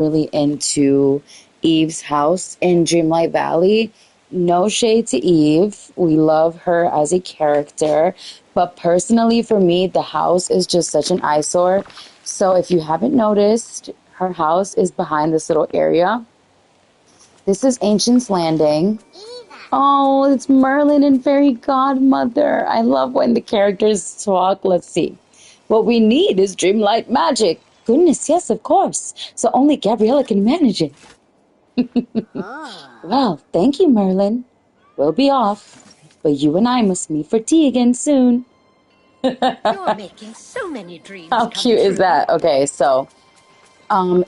really into Eve's house in Dreamlight Valley. No shade to Eve. We love her as a character. But personally, for me, the house is just such an eyesore. So if you haven't noticed, her house is behind this little area. This is Ancient's Landing. Oh, it's Merlin and Fairy Godmother. I love when the characters talk. Let's see. What we need is Dreamlight magic. Goodness, yes, of course. So only Gabriella can manage it. Well, thank you, Merlin. We'll be off. But you and I must meet for tea again soon. You're making so many dreams How come cute is true. that? Okay, so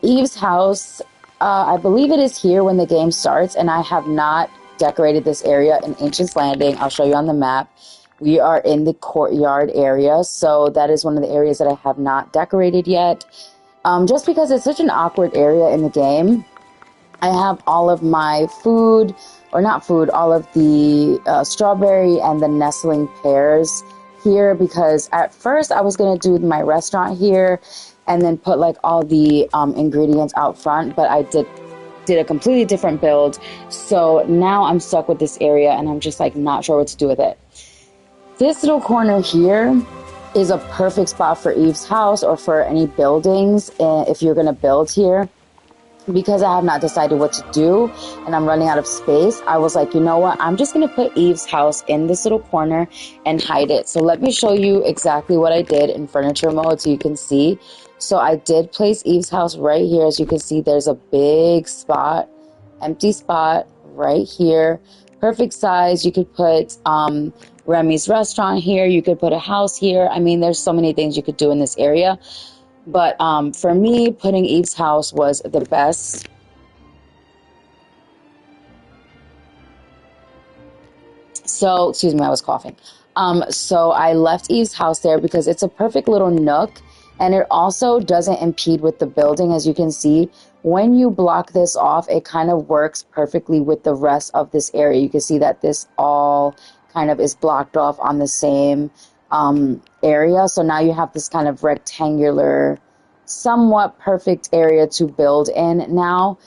Eve's house, I believe it is here when the game starts, and I have not decorated this area in Ancient's Landing. I'll show you on the map. We are in the courtyard area, so that is one of the areas that I have not decorated yet. Just because it's such an awkward area in the game. I have all of my food, or not food, all of the strawberry and the nestling pears here because at first I was going to do my restaurant here and then put like all the ingredients out front, but I did a completely different build. So now I'm stuck with this area and I'm just like not sure what to do with it. This little corner here is a perfect spot for Eve's house or for any buildings if you're going to build here. Because I have not decided what to do and I'm running out of space, I was like, you know what? I'm just going to put Eve's house in this little corner and hide it. So let me show you exactly what I did in furniture mode so you can see. So I did place Eve's house right here. As you can see, there's a big spot, empty spot right here. Perfect size. You could put Remy's restaurant here. You could put a house here. I mean, there's so many things you could do in this area. But for me, putting Eve's house was the best. So, excuse me, I was coughing. So I left Eve's house there because it's a perfect little nook. And it also doesn't impede with the building. As you can see, when you block this off, it kind of works perfectly with the rest of this area. You can see that this all kind of is blocked off on the same area. So now you have this kind of rectangular, somewhat perfect area to build in now.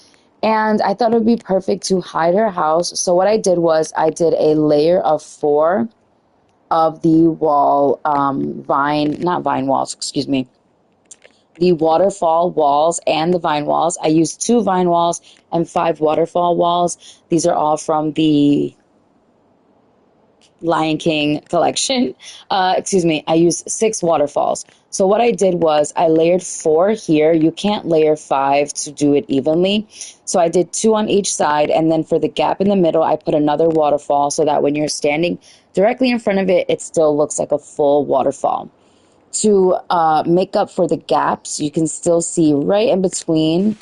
And I thought it would be perfect to hide her house. So what I did was I did a layer of 4 of the wall, not vine walls, excuse me, the waterfall walls and the vine walls. I used 2 vine walls and 5 waterfall walls. These are all from the Lion King collection. Excuse me, I used 6 waterfalls. So what I did was I layered 4 here. You can't layer 5 to do it evenly. So I did 2 on each side, and then for the gap in the middle, I put another waterfall so that when you're standing directly in front of it, it still looks like a full waterfall. To make up for the gaps, you can still see right in between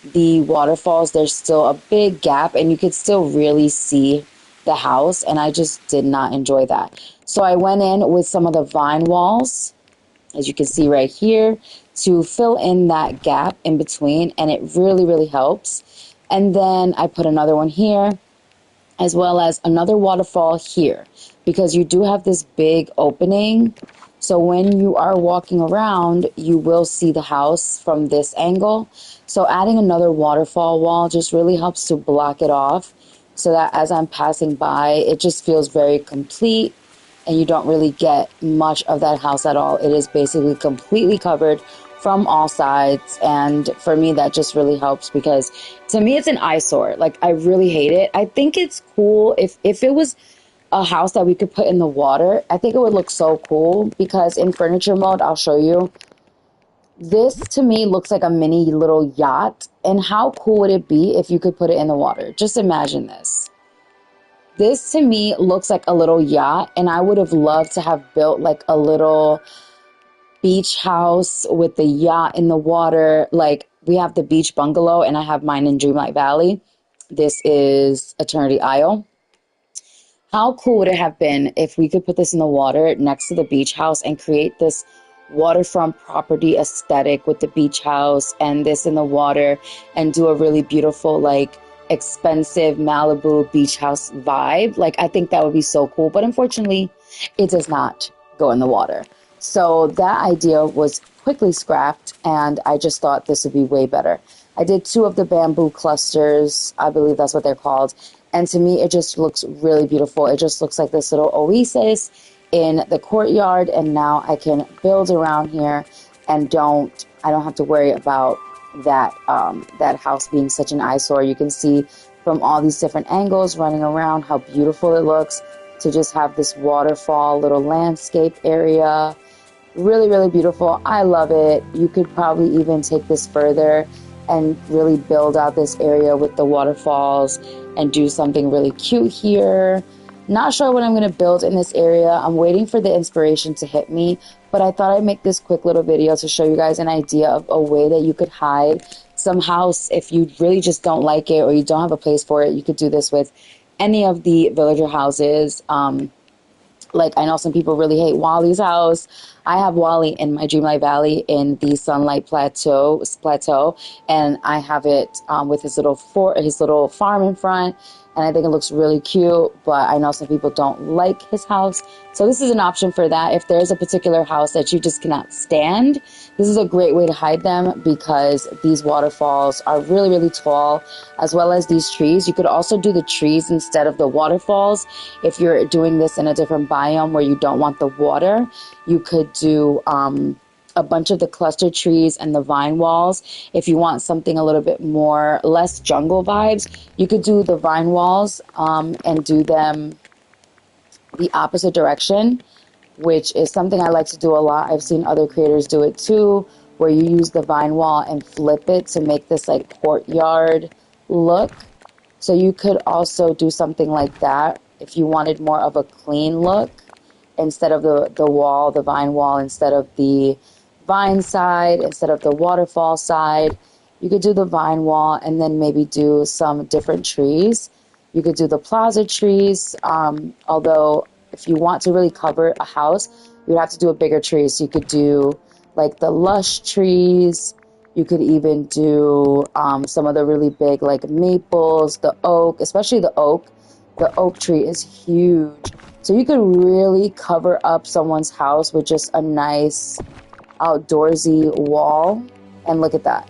the waterfalls, there's still a big gap, and you could still really see the house, and I just did not enjoy that. So I went in with some of the vine walls, as you can see right here, to fill in that gap in between, and it really, really helps. And then I put another one here, as well as another waterfall here, because you do have this big opening. So when you are walking around, you will see the house from this angle. So adding another waterfall wall just really helps to block it off, so that as I'm passing by, it just feels very complete and you don't really get much of that house at all. It is basically completely covered from all sides. And for me, that just really helps because to me, it's an eyesore. Like, I really hate it. I think it's cool if it was a house that we could put in the water. I think it would look so cool because in furniture mode, I'll show you. This to me looks like a mini little yacht, and how cool would it be if you could put it in the water? Just imagine this. This to me looks like a little yacht, and I would have loved to have built like a little beach house with the yacht in the water. Like, we have the beach bungalow, and I have mine in Dreamlight Valley. This is Eternity Isle. How cool would it have been if we could put this in the water next to the beach house and create this waterfront property aesthetic with the beach house and this in the water and do a really beautiful, like, expensive Malibu beach house vibe? Like, I think that would be so cool. But unfortunately, it does not go in the water. So that idea was quickly scrapped, and I just thought this would be way better. I did 2 of the bamboo clusters. I believe that's what they're called. And to me, it just looks really beautiful. It just looks like this little oasis in the courtyard. And now I can build around here and I don't have to worry about that house being such an eyesore. You can see from all these different angles running around how beautiful it looks to just have this waterfall little landscape area. Really, really beautiful. I love it. You could probably even take this further and really build out this area with the waterfalls and do something really cute here. Not sure what I'm going to build in this area. I'm waiting for the inspiration to hit me, but I thought I'd make this quick little video to show you guys an idea of a way that you could hide some house. If you really just don't like it or you don't have a place for it, you could do this with any of the villager houses. Like, I know some people really hate Wally's house. I have Wally in my Dreamlight Valley in the Sunlight Plateau, and I have it with his little farm in front, and I think it looks really cute, but I know some people don't like his house. So this is an option for that. If there's a particular house that you just cannot stand, this is a great way to hide them because these waterfalls are really, really tall, as well as these trees. You could also do the trees instead of the waterfalls. If you're doing this in a different biome where you don't want the water, you could do a bunch of the cluster trees and the vine walls. If you want something a little bit less jungle vibes, you could do the vine walls and do them the opposite direction, which is something I like to do a lot. I've seen other creators do it too, where you use the vine wall and flip it to make this like courtyard look. So you could also do something like that if you wanted more of a clean look, instead of the vine wall, instead of the vine side, instead of the waterfall side. You could do the vine wall and then maybe do some different trees. You could do the plaza trees, although if you want to really cover a house, you'd have to do a bigger tree. So you could do like the lush trees. You could even do some of the really big like maples, the oak, especially the oak. The oak tree is huge. So you could really cover up someone's house with just a nice outdoorsy wall. And look at that.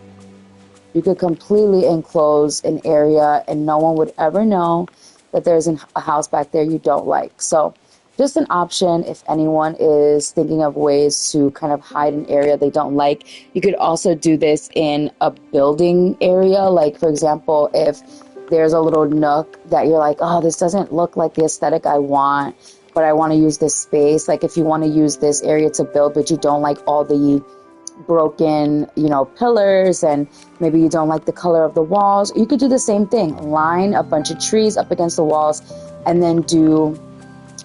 You could completely enclose an area and no one would ever know that there's a house back there you don't like. So just an option if anyone is thinking of ways to kind of hide an area they don't like. You could also do this in a building area. Like, for example, if there's a little nook that you're like, oh, this doesn't look like the aesthetic I want, but I want to use this space. Like if you want to use this area to build, but you don't like all the broken, pillars, and maybe you don't like the color of the walls, you could do the same thing. Line a bunch of trees up against the walls and then do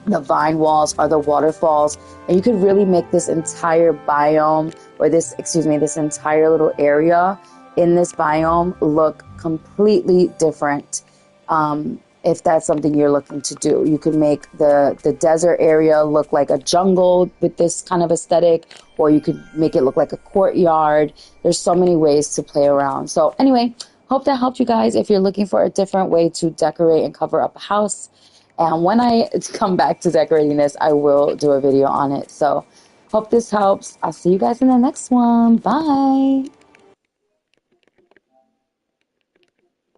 the vine walls or the waterfalls. And you could really make this entire biome, or this entire little area in this biome look completely different. If that's something you're looking to do, you could make the desert area look like a jungle with this kind of aesthetic, or you could make it look like a courtyard. There's so many ways to play around. So anyway, hope that helped you guys if you're looking for a different way to decorate and cover up a house. And when I come back to decorating this, I will do a video on it. So hope this helps. I'll see you guys in the next one. Bye.